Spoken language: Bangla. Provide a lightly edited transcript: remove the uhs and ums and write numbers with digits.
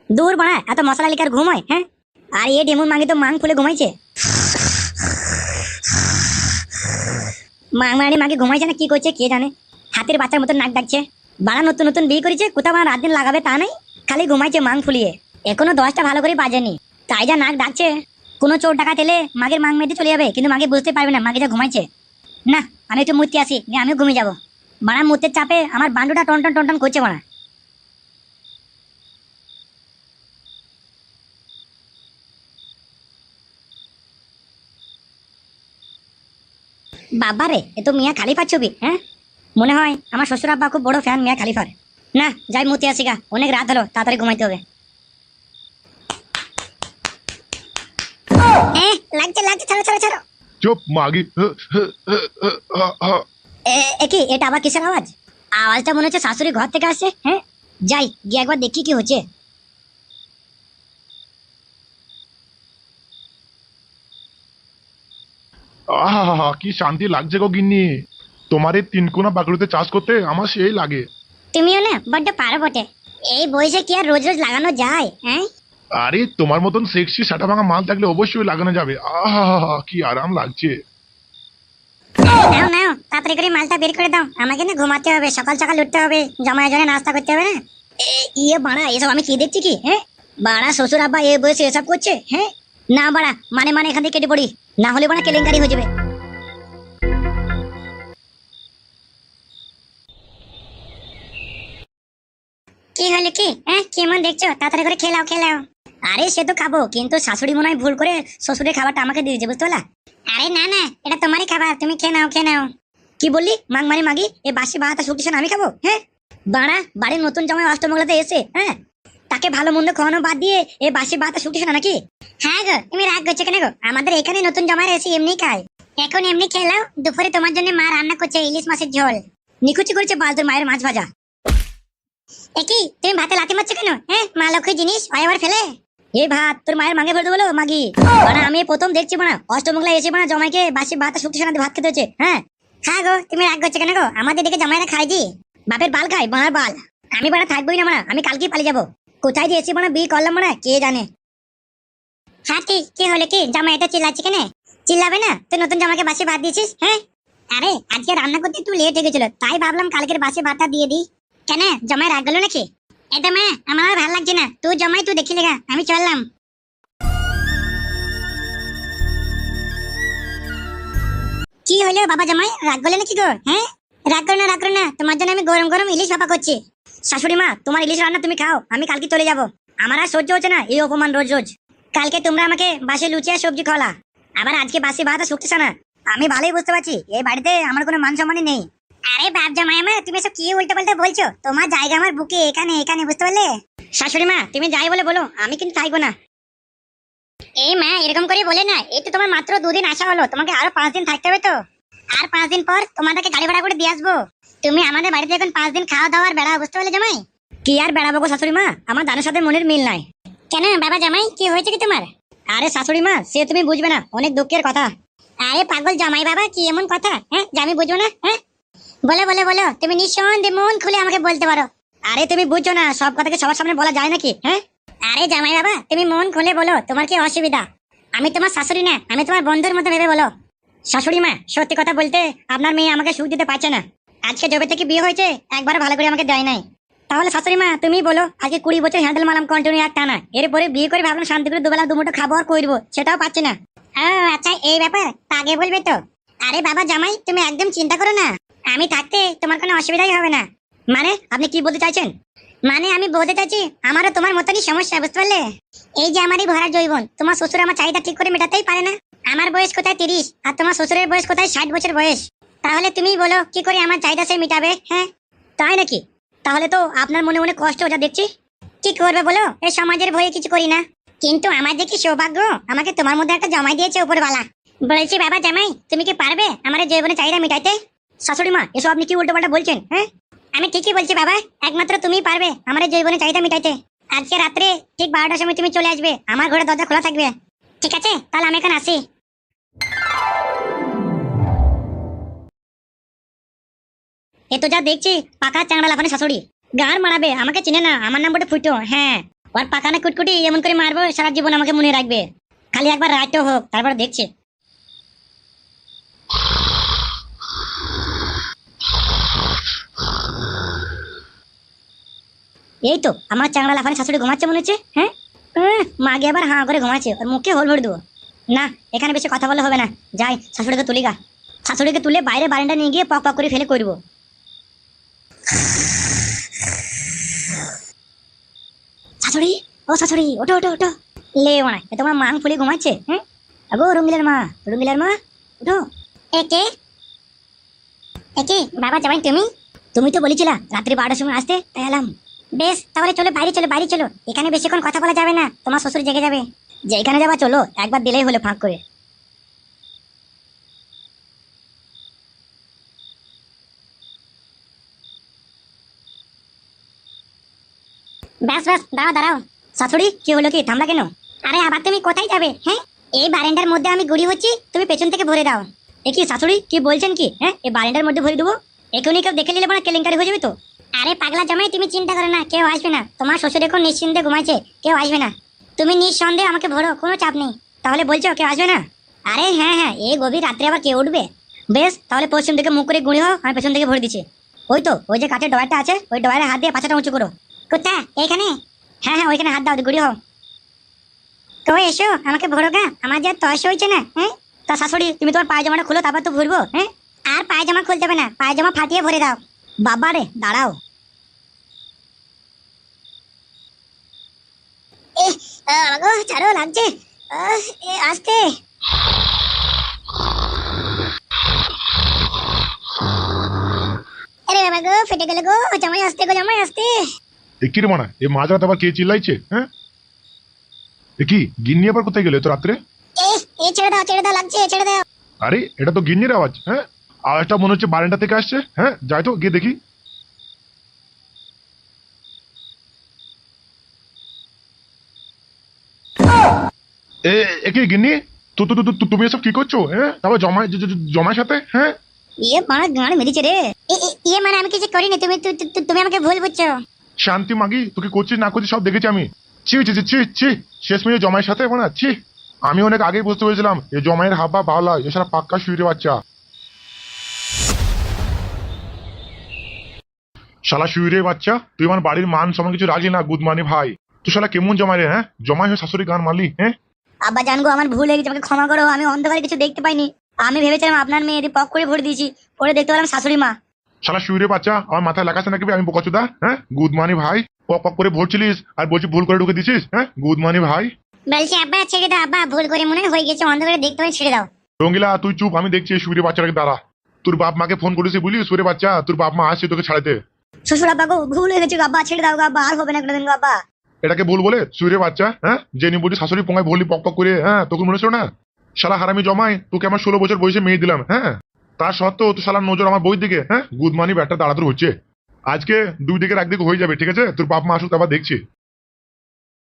দূর বাড়া, এত মশলা লিকার ঘুম হয়? হ্যাঁ, আর এ ডেমুর মাগে তো মাং ফুলে ঘুমাইছে। মাংমারানি মাগে ঘুমাইছে না কি করছে কে জানে, হাতের বাচ্চার মতন নাক ডাকছে। বাড়া নতুন নতুন বিয়ে করেছে, কোথাও রাত দিন লাগাবে তা নেই, খালি ঘুমাইছে মাং ফুলিয়ে। এখনো 10টা ভালো করে বাজেনি, তাই যা নাক ডাকছে। কোনো চোর টাকা তেলে মাগের মাং মেতে চলে যাবে, কিন্তু মাগে বুঝতে পারবে না মাগে যা ঘুমাইছে। না, আমি একটু মূর্তি আসি, নিয়ে আমিও ঘুমিয়ে যাবো। বাড়া মূর্তির চাপে আমার বান্ডুটা টন টন টন টন করছে বাড়া। বাবা রে, এ তো মিয়া খালিফার ছবি। হ্যাঁ, মনে হয় আমার শ্বশুর আব্বা খুব বড় ফ্যান মিয়া খালিফার। না, যাই মূর্তি আসি গা, অনেক রাত হলো, তাড়াতাড়ি ঘুমাইতে হবে। লাগছে লাগছে, ছাড়ো ছাড়ো ছাড়ো। চুপ মাগি। কি এটা আবার কিসের আওয়াজ? আওয়াজটা মনে হচ্ছে শাশুড়ি ঘর থেকে আসছে। হ্যাঁ, যাই গিয়ে একবার দেখি কি হচ্ছে। আহা, কি শান্তি লাগছে গো গিন্নি। তোমার এই তিনকোনা বাকড়িতে চাষ করতে আমার সেই লাগে। তুমিও না বড্ড পারো বটে, এই বয়সে কি আর রোজ রোজ লাগানো যায়? হ্যাঁ, আরে তোমার মতন সেক্সি সাটা ভাঙা মাল থাকলে অবশ্যই লাগানো যাবে। আহা, কি আরাম লাগছে। নাও নাও, তাড়াতাড়ি করে মালটা বের করে দাও, আমাকে না ঘুমাতে হবে, সকাল সকাল উঠতে হবে, জমায় জনে নাস্তা করতে হবে না। ইয়ে বাড়া, এসব আমি কি দেখছি কি? হ্যাঁ, বাড়া শ্বশুর আব্বা এ বয়সে এসব করছে? হ্যাঁ, না বাড়া, মানে মানে এখান থেকে কেটে পড়ি, না হলে বাড়া কেলেঙ্কারি হয়ে যাবে। কি হলো কি? হ্যাঁ, কেমন দেখছো? তাড়াতাড়ি করে খেলাও খেলাও। আরে সে তো খাবো, কিন্তু শাশুড়ি মনে হয় ভুল করে শ্বশুরের খাবারটা আমাকে দিয়েছে, বুঝতে পারলা? আরে না না, এটা তোমারই খাবার, তুমি খেয়ে নাও খেয়ে নাও। কি বললি? মাং মারি মাগি, এ বাসি ভাত আর শুকনো আমি খাবো? হ্যাঁ, বাড়া, বাড়ির নতুন জামাই অষ্টমঙ্গলাতে এসে হ্যাঁ তাকে ভালো মন্দ খাওয়ানো বাদ দিয়ে এ বাসি ভাত আর শুকনো নাকি? হ্যাঁ গো, তুমি রাগ করছো কেন গো? আমাদের এখানে নতুন জামাই এসে এমনি খায়, এখন এমনি খেলাও। দুপুরে তোমার জন্য মা রান্না করছে ইলিশ মাছের ঝোল, নিকুচি করেছে বালতুর মায়ের মাছ ভাজা। একই তুমি ভাতে লাথি মারছো কেন? হ্যাঁ, মা লক্ষ্মী জিনিস হয় আবার ফেলে। এই ভাত তোর মায়ের মাগে ফেলতে বলো মাগি? মানে আমি প্রথম দেখছি মানে অষ্টমঙ্গলা এসে মানে জমাইকে বাসি ভাত শুক্তি সানাতে ভাত খেতে হচ্ছে। হ্যাঁ, হ্যাঁ গো, তুমি রাগ করছো কেন গো? আমাদের দিকে জামাইরা খাই জি, বাপের বাল খায়, বাঁড়ার বাল। আমি বাড়া থাকবোই না, মানে আমি কালকেই পালিয়ে যাবো। কোথায় যে এসে মানে বিয়ে করলাম মানে কে জানে। হ্যাঁ ঠিক, কি হলে কি? জামাই এটা চিল্লাচ্ছে কেন? চিল্লাবে না, তুই নতুন জামাইকে বাসি ভাত দিয়েছিস। হ্যাঁ, আরে আজকে রান্না করতে একটু লেট হয়ে গেছিল, তাই ভাবলাম কালকের বাসি ভাতটা দিয়ে দিই। কেন, জামাই রাগ গেল নাকি? এটা মা আমার আর ভালো লাগছে না, তুই জমাই তুই দেখি লেগা, আমি চললাম। কি হলো বাবা জামাই, রাগ গলে নাকি গো? হ্যাঁ, রাগ করো না রাগ করো না, তোমার জন্য আমি গরম গরম ইলিশ ভাপা করছি। শাশুড়ি মা, তোমার ইলিশ রান্না তুমি খাও, আমি কালকে চলে যাব। আমার আর সহ্য হচ্ছে না এই অপমান রোজ রোজ। কালকে তোমরা আমাকে বাসি লুচি আর সবজি খাওয়ালা, আবার আজকে বাসি ভাত আর শুকতেছে না। আমি ভালোই বুঝতে পারছি এই বাড়িতে আমার কোনো মান সম্মানই নেই। আরে বাপ জামাই আমার, তুমি সব কি উল্টো পাল্টা বলছো? তোমার জায়গা আমার বুকে, এখানে এখানে, বুঝতে পারলে? শাশুড়ি মা, তুমি যাই বলে বলো, আমি কিন্তু থাকবো না। এই মা, এরকম করে বলে না, এই তো তোমার মাত্র 2 দিন আসা হলো, তোমাকে আরো 5 দিন থাকতে হবে তো। আর 5 দিন পর তোমাদেরকে গাড়ি ভাড়া করে দিয়ে আসবো। তুমি আমাদের বাড়িতে এখন 5 দিন খাওয়া দাওয়ার বেড়া, বুঝতে পারলে জামাই? কি আর বেড়াবো গো শাশুড়ি মা, আমার দানের সাথে মনের মিল নাই। কেন বাবা জামাই, কি হয়েছে কি তোমার? আরে শাশুড়ি মা, সে তুমি বুঝবে না, অনেক দুঃখের কথা। আরে পাগল জামাই বাবা, কি এমন কথা? হ্যাঁ, যে আমি বুঝবো না? হ্যাঁ, বলো বলো বলো, তুমি নিঃসন্দেহে মন খুলে আমাকে বলতে পারো। আরে তুমি বুঝছো না, সব কথাকে সবার সামনে বলা যায় নাকি? হ্যাঁ, আরে জামাই বাবা, তুমি মন খুলে বলো, তোমার কি অসুবিধা? আমি তোমার শাশুড়ি না, আমি তোমার বন্ধুর মতো ভেবে বলো। শাশুড়ি মা, সত্যি কথা বলতে আপনার মেয়ে আমাকে সুখ দিতে পারছে না। আজকে যবে থেকে বিয়ে হয়েছে একবার ভালো করে আমাকে দেয় নাই। তাহলে শাশুড়ি মা তুমি বলো, আজকে 20 বছর হ্যান্ডেল মারলাম কন্টিনিউ এক টানা, এরপরে বিয়ে করে ভাবলাম শান্তি করে দুবেলা দুমুঠো খাবো আর করবো, সেটাও পাচ্ছি না। আচ্ছা এই ব্যাপার, তা আগে বলবে তো। আরে বাবা জামাই, তুমি একদম চিন্তা করো না, আমি থাকতে তোমার কোনো অসুবিধাই হবে না। মানে আপনি কি বলতে চাইছেন? মানে আমি বলতে চাইছি, আমারও তোমার মতনই সমস্যা, বুঝতে পারলে? এই যে আমারই ভরা জৈবন, তোমার শ্বশুর আমার চাহিদা ঠিক করে মেটাতেই পারে না। আমার বয়স কোথায় 30, আর তোমার শ্বশুরের বয়স কোথায় 60 বছর বয়স। তাহলে তুমিই বলো কি করে আমার চাহিদা সে মিটাবে? হ্যাঁ, তাই নাকি? তাহলে তো আপনার মনে মনে কষ্ট যা দেখছি। কি করবে বলো, এই সমাজের ভয়ে কিছু করি না। কিন্তু আমার যে কি সৌভাগ্য, আমাকে তোমার মধ্যে একটা জামাই দিয়েছে উপরওয়ালা। বলছি বাবা জামাই, তুমি কি পারবে আমার এই যৌবনের চাহিদা মিটাইতে? শাশুড়ি মা, এসব আপনি কি উল্টোপাল্টা বলছেন? হ্যাঁ, আমি ঠিকই বলছি বাবা, একমাত্র তুমিই পারবে আমার এই যৌবনের চাহিদা মিটাইতে। আজকে রাত্রে ঠিক 12টার সময় তুমি চলে আসবে, আমার ঘরে দরজা খোলা থাকবে। ঠিক আছে, তাহলে আমি এখন আসি। এ তো যা দেখছি পাকা চ্যাংড়া লাফানো শাশুড়ি, গান মারাবে, আমাকে চিনে না, আমার নাম বটে ফুটো। হ্যাঁ, ওর পাকানা কুটকুটি এমন করে মারবো সারা জীবন আমাকে মনে রাখবে। খালি একবার রাইটও হোক, তারপর দেখছি। এই তো আমার চাংড়া লাফানি শাশুড়ি ঘুমাচ্ছে মনে হচ্ছে। হ্যাঁ, মাগে আবার হাঁ করে ঘুমাচ্ছে, ওর মুখে হোল ভরে দেবো। না, এখানে বেশি কথা বলে হবে না, যাই শাশুড়িকে তুলি গা। শাশুড়িকে তুলে বাইরে বারান্দা নিয়ে গিয়ে পক পক করে ফেলে করবো। শাশুড়ি, ও শাশুড়ি, ওঠো ওঠো ওঠো। লে মানা, এ তোমার মাং ফুলে ঘুমাচ্ছে। হ্যাঁ, আগো রঙ্গিলার মা, রঙ্গিলার মা, ওঠো। একে একে বাবা জামাই, তুমি তুমি তো বলেছিলা রাত্রি 12টার সময় আসতে, তাই এলাম। বেশ, তাহলে চলো বাইরে, চলো বাইরে চলো, এখানে বেশিক্ষণ কথা বলা যাবে না, তোমার শ্বশুর জেগে যাবে। যেখানে যাবা চলো, একবার দিলেই হলো ফাঁক করে। ব্যাস ব্যাস, দাঁড়াও দাঁড়াও। শাশুড়ি, কি হলো, কি থামলা কেন? আরে আবার তুমি কোথায় যাবে? হ্যাঁ, এই বারান্দার মধ্যে আমি গুড়ি হচ্ছি, তুমি পেছন থেকে ভরে দাও। এ কি শাশুড়ি, কি বলছেন কি? হ্যাঁ, এই বারান্দার মধ্যে ভরে দেবো? এখনই কেউ দেখে নিলে মানে কেলেঙ্কারি হয়ে যাবে তো। আরে পাগলা জামাই, তুমি চিন্তা করো না, কেউ আসবে না। তোমার শ্বশুর এখন নিশ্চিন্তে ঘুমাইছে, কেউ আসবে না। তুমি নিঃসন্দেহে আমাকে ভরো, কোনো চাপ নেই। তাহলে বলছো কেউ আসবে না? আরে হ্যাঁ হ্যাঁ, এই গভীর রাত্রে আবার কে উঠবে? বেশ, তাহলে পশ্চিম দিকে মুখ করে গুঁড়ি হও, আমি পেছন থেকে ভরে দিচ্ছি। ওই তো, ওই যে কাঠের ডয়ারটা আছে, ওই ডয়ারে হাত দিয়ে পাছাটা উঁচু করো। কোথায়? এইখানে? হ্যাঁ হ্যাঁ, ওইখানে হাত দাও, গুঁড়ি হও। তো এসো, আমাকে ভরো গা, আমার যা তয়স হয়েছে না। হ্যাঁ, তা শাশুড়ি, তুমি তোমার পায়জামাটা খুলো, তারপর তো ভরবো। হ্যাঁ, আর পায়জামা খুলতে হবে না, পায়জামা ফাটিয়ে ভরে দাও। বাবা রে, দাঁড়াও। আমাকে ছাড়ো, লাগছে। আস্তে। আরে বাবা গো, ফেটে গেল গো, জামাই আসতে গো, জামাই আসতে। এ কি রে মানা, এ মাঝরাত আবার কে চিল্লাইছে? হ্যাঁ, এ কি গিন্নি আবার কোথায় গেলে তো রাত্রে? ছেড়ে দাও, ছেড়ে দাও, লাগছে, ছেড়ে দাও। আরে এটা তো গিন্নির আওয়াজ। হ্যাঁ, আওয়াজটা মনে হচ্ছে বারান্দা থেকে আসছে। হ্যাঁ, যাই তো গিয়ে দেখি। এ এ কি গিন্নি, তুমি এসব কি করছো? হ্যাঁ, তারপর জমায়ের সাথে? হ্যাঁ, ইয়ে মানে গান মেরেছে রে। ইয়ে মানে আমি কিছু করিনি, তুমি আমাকে ভুল বুঝছো। শান্তি মাগি, তুই কি করছিস না করছিস সব দেখেছি আমি। ছি ছি ছি ছি ছি, শেষ মিনিটে জমায়ের সাথে মানে ছি। আমি অনেক আগেই বুঝতে পেরেছিলাম এই জমায়ের হাব্বা ভালো হয়, এছাড়া পাক্কা শুয়ে বাচ্চা। শালা শুয়ে বাচ্চা, তুই আমার বাড়ির মান সমান কিছু রাখলি না, গুদমানি ভাই। তুই শালা কেমন জমায় রে? হ্যাঁ, জমায় হয়ে শাশুড়ি গান মারলি? হ্যাঁ, আব্বা জানগো, আমার ভুল হয়ে গেছে, আমাকে ক্ষমা করো। আমি অন্ধকারে কিছু দেখতে পাইনি। আমি ভেবেছিলাম আপনার মেয়ে, এদি পক করে ভরে দিয়েছি, পরে দেখতে পেলাম শাশুড়ি মা। শালা শুয়ে বাচ্চা, আমার মাথায় লাগাছে নাকি বে? আমি বোকাচোদা? হ্যাঁ, গুদমানি ভাই, পক পক করে ভরছিলিস আর বলছি ভুল করে ঢুকে দিছিস? হ্যাঁ, গুদমানি ভাই। বলছি আব্বা ছেড়ে দাও, আব্বা ভুল করে মনে হয় হয়ে গেছে, অন্ধকারে দেখতে পাই, ছেড়ে দাও। রঙ্গিলা তুই চুপ, আমি দেখছি শুয়ে বাচ্চাটাকে। দাঁড়া, তোর বাপ মাকে ফোন করেছি বুঝলি? শুয়ে বাচ্চা, তোর বাপ মা আসছে তোকে ছাড়াতে। শ্বশুর আব্বা গো, ভুল হয়ে গেছে গো আব্বা, ছেড়ে দাও গো আব্বা, আর হবে না কোনোদিন গো আব্বা। এটাকে ভুল বলে শুয়ে বাচ্চা? হ্যাঁ, জেনি বলছি শাশুড়ি পোঙায় ভরলি পক পক করে। হ্যাঁ, তোকে মনে ছিল না? শালা হারামি জমাই, তোকে আমার 16 বছর বয়সে মেয়ে দিলাম। হ্যাঁ, তার সত্ত্বেও তো শালার নজর আমার বই দিকে। হ্যাঁ, গুদমানি ব্যাটটা দাঁড়াতে হচ্ছে। আজকে দুই দিকের একদিকে হয়ে যাবে, ঠিক আছে? তোর বাপ মা আসুক, তারপর দেখছি।